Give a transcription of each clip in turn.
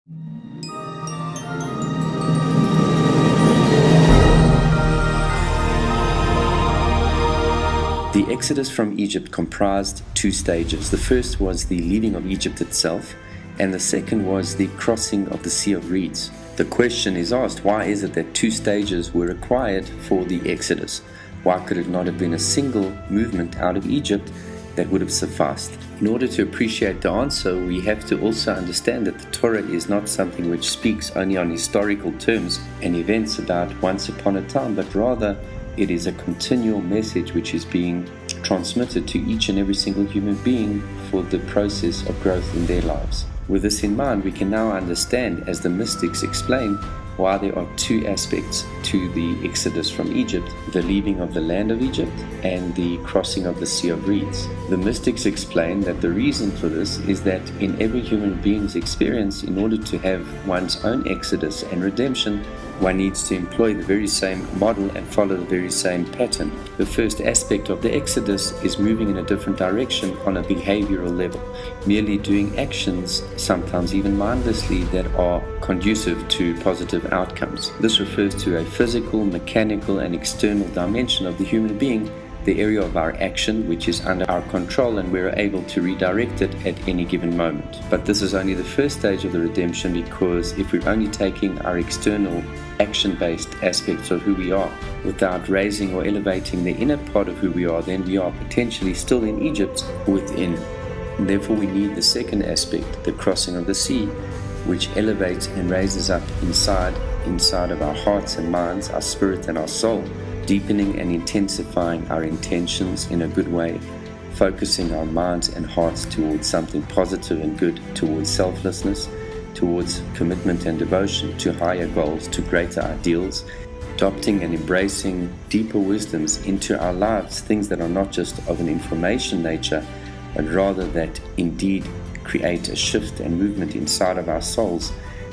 The Exodus from Egypt comprised two stages. The first was the leaving of Egypt itself, and the second was the crossing of the Sea of Reeds. The question is asked, why is it that two stages were required for the Exodus? Why could it not have been a single movement out of Egypt that would have sufficed? In order to appreciate the answer, we have to also understand that the Torah is not something which speaks only on historical terms and events about once upon a time, but rather it is a continual message which is being transmitted to each and every single human being for the process of growth in their lives. With this in mind, we can now understand, as the mystics explain, why there are two aspects to the Exodus from Egypt: the leaving of the land of Egypt and the crossing of the Sea of Reeds. The mystics explain that the reason for this is that in every human being's experience, in order to have one's own Exodus and redemption, one needs to employ the very same model and follow the very same pattern. The first aspect of the Exodus is moving in a different direction on a behavioral level, merely doing actions, sometimes even mindlessly, that are conducive to positive outcomes. This refers to a physical, mechanical, and external dimension of the human being, the area of our action which is under our control, and we're able to redirect it at any given moment. But this is only the first stage of the redemption, because if we're only taking our external action-based aspects of who we are without raising or elevating the inner part of who we are, then we are potentially still in Egypt within. And therefore we need the second aspect, the crossing of the sea, which elevates and raises up inside of our hearts and minds, our spirit and our soul, deepening and intensifying our intentions in a good way, focusing our minds and hearts towards something positive and good, towards selflessness, towards commitment and devotion to higher goals, to greater ideals, adopting and embracing deeper wisdoms into our lives, things that are not just of an information nature, but rather that indeed create a shift and movement inside of our souls,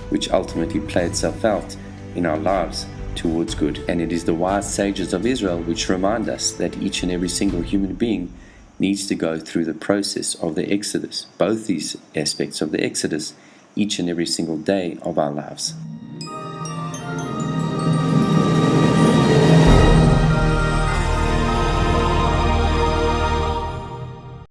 which ultimately play itself out in our lives towards good. And it is the wise sages of Israel which remind us that each and every single human being needs to go through the process of the Exodus, both these aspects of the Exodus, each and every single day of our lives.